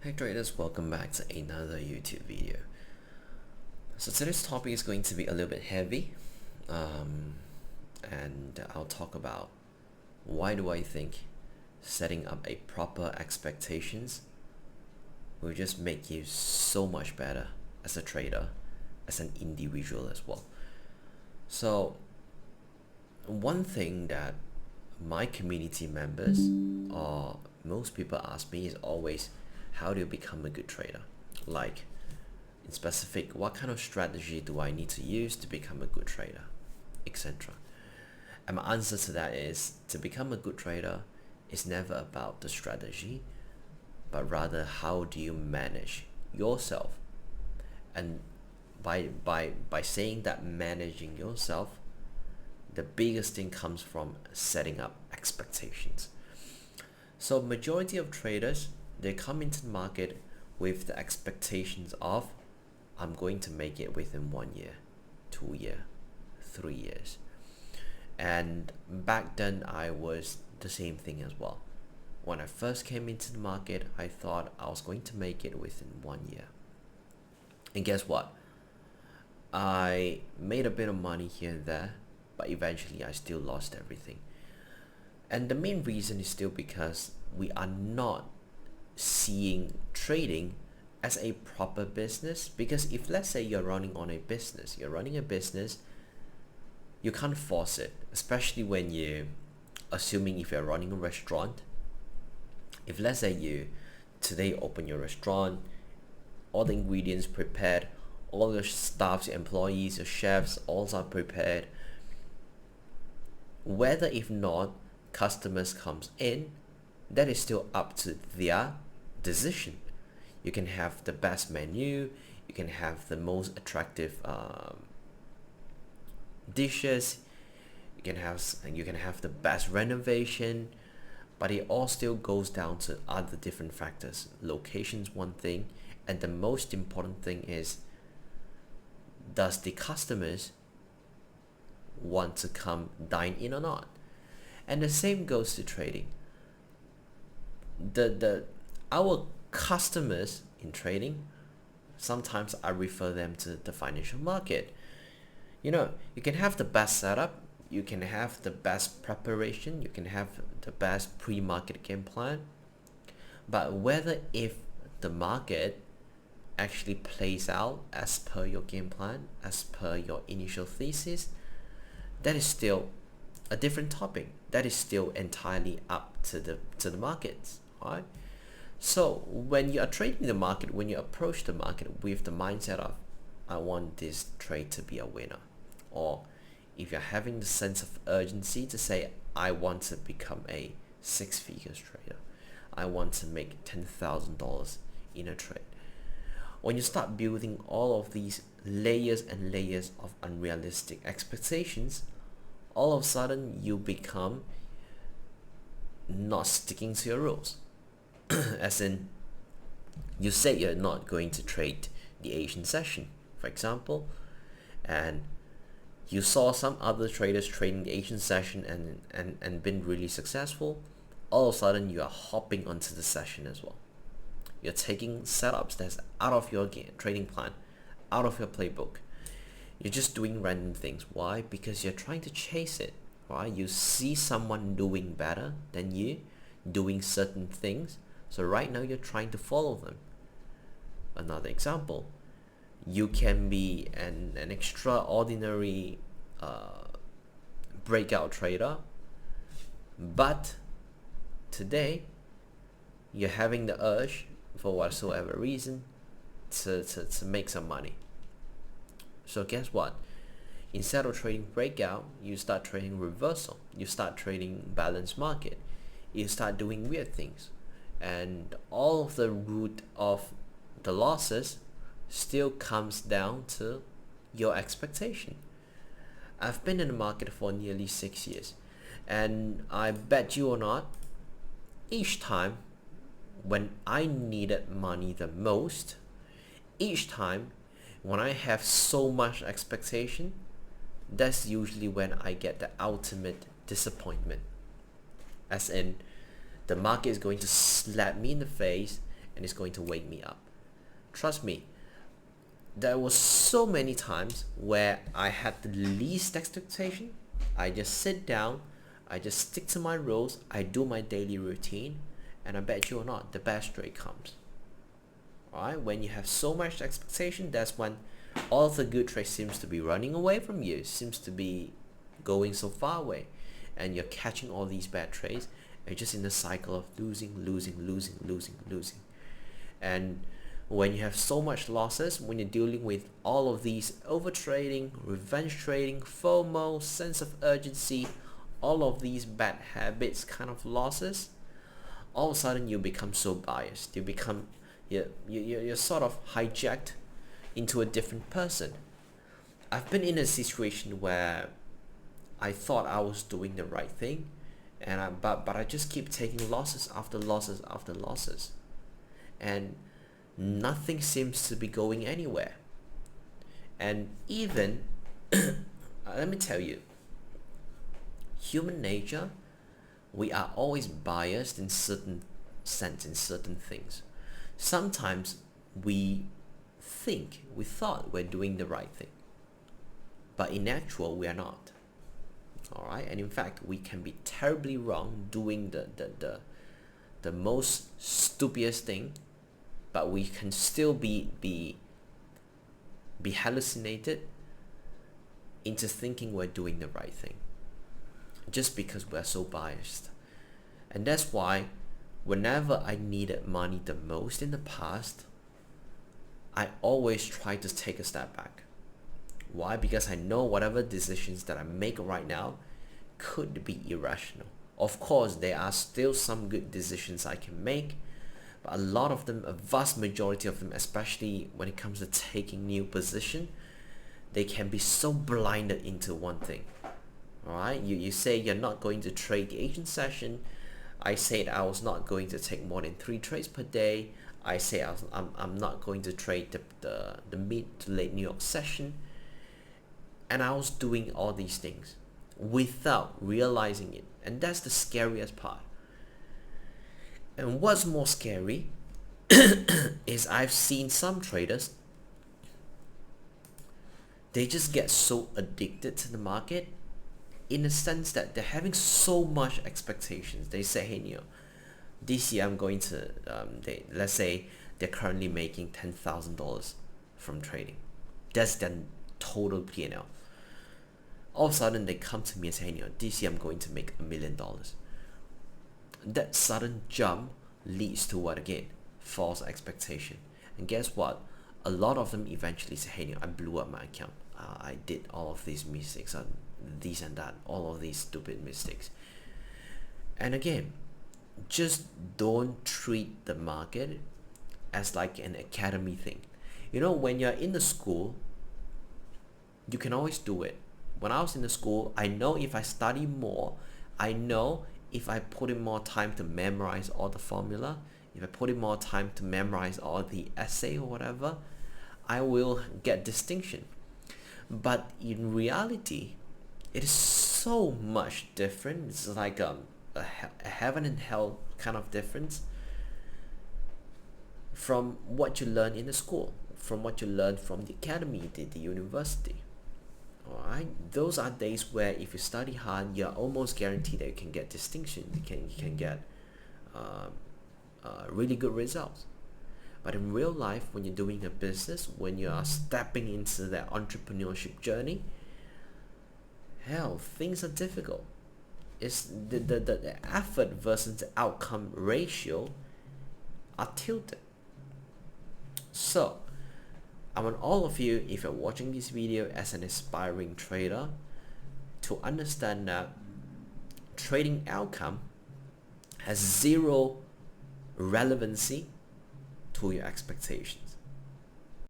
Hey traders, welcome back to another YouTube video. So today's topic is going to be a little bit heavy, and I'll talk about why do I think setting up a proper expectations will just make you so much better as a trader, as an individual as well. So one thing that my community members or most people ask me is always, how do you become a good trader? Like, in specific, what kind of strategy do I need to use to become a good trader, etc. And my answer to that is, to become a good trader is never about the strategy, but rather how do you manage yourself. And by saying that managing yourself, the biggest thing comes from setting up expectations. So majority of traders, they come into the market with the expectations of, I'm going to make it within 1 year, 2 years, 3 years. And back then I was the same thing as well. When I first came into the market, I thought I was going to make it within 1 year. And guess what? I made a bit of money here and there, but eventually I still lost everything. And the main reason is still because we are not seeing trading as a proper business. Because if, let's say, you're running a business, you can't force it, especially when you, assuming if you're running a restaurant, if let's say you today open your restaurant, all the ingredients prepared, all your staffs, your employees, your chefs, all are prepared, whether if not customers comes in, that is still up to their decision. You can have the best menu, you can have the most attractive dishes, you can have the best renovation, but it all still goes down to other different factors. Location's one thing, and the most important thing is, does the customers want to come dine in or not? And the same goes to trading. Our customers in trading, sometimes I refer them to the financial market. You know, you can have the best setup, you can have the best preparation, you can have the best pre-market game plan, but whether if the market actually plays out as per your game plan, as per your initial thesis, that is still a different topic. That is still entirely up to the markets, right? So when you are trading the market, when you approach the market with the mindset of, I want this trade to be a winner, or if you're having the sense of urgency to say, I want to become a six-figures trader, I want to make $10,000 in a trade. When you start building all of these layers and layers of unrealistic expectations, all of a sudden you become not sticking to your rules. As in, you say you're not going to trade the Asian session, for example, and you saw some other traders trading the Asian session and been really successful. All of a sudden you are hopping onto the session as well. You're taking setups that's out of your trading plan, out of your playbook. You're just doing random things. Why? Because you're trying to chase it, right? You see someone doing better than you, doing certain things, so right now you're trying to follow them. Another example, you can be an extraordinary breakout trader, but today you're having the urge, for whatsoever reason, to make some money. So guess what? Instead of trading breakout, you start trading reversal. You start trading balanced market. You start doing weird things. And all of the root of the losses still comes down to your expectation. I've been in the market for nearly 6 years. And I bet you or not, each time when I needed money the most, each time when I have so much expectation, that's usually when I get the ultimate disappointment. As in, the market is going to slap me in the face and it's going to wake me up. Trust me, there was so many times where I had the least expectation. I just sit down, I just stick to my rules, I do my daily routine, and I bet you or not, the best trade comes. Alright, when you have so much expectation, that's when all of the good trades seems to be running away from you, seems to be going so far away, and you're catching all these bad trades, and you're just in the cycle of losing. And when you have so much losses, when you're dealing with all of these overtrading, revenge trading, FOMO, sense of urgency, all of these bad habits kind of losses, all of a sudden you become so biased. You're sort of hijacked into a different person. I've been in a situation where I thought I was doing the right thing, but I just keep taking losses after losses after losses, and nothing seems to be going anywhere. And even let me tell you, human nature, we are always biased in certain sense, in certain things. Sometimes we thought we're doing the right thing, but in actual we are not. Alright, and in fact we can be terribly wrong, doing the most stupidest thing, but we can still be hallucinated into thinking we're doing the right thing, just because we're so biased. And that's why whenever I needed money the most in the past, I always try to take a step back. Why? Because I know whatever decisions that I make right now could be irrational. Of course, there are still some good decisions I can make, but a lot of them, a vast majority of them, especially when it comes to taking new position, they can be so blinded into one thing. Alright, you say you're not going to trade the Asian session. I said I was not going to take more than 3 trades per day. I say I'm not going to trade the mid to late New York session. And I was doing all these things without realizing it. And that's the scariest part. And what's more scary is I've seen some traders, they just get so addicted to the market, in the sense that they're having so much expectations. They say, hey Neo, this year I'm going to, let's say they're currently making $10,000 from trading. That's their total P&L. All of a sudden they come to me and say, hey Neo, this year I'm going to make $1 million. That sudden jump leads to what again? False expectation. And guess what? A lot of them eventually say, hey Neo, I blew up my account. I did all of these mistakes, these and that, all of these stupid mistakes. And again, just don't treat the market as like an academy thing. You know, when you're in the school, you can always do it. When I was in the school, I know if I study more, I know if I put in more time to memorize all the formula, if I put in more time to memorize all the essay or whatever, I will get distinction. But in reality, it is so much different. It's like a heaven and hell kind of difference from what you learn in the school, from what you learn from the academy, the university. Alright, those are days where if you study hard, you're almost guaranteed that you can get distinction. You can get really good results. But in real life, when you're doing a business, when you are stepping into that entrepreneurship journey, hell, things are difficult. It's the effort versus the outcome ratio are tilted. So I want all of you, if you're watching this video as an aspiring trader, to understand that trading outcome has zero relevancy to your expectation.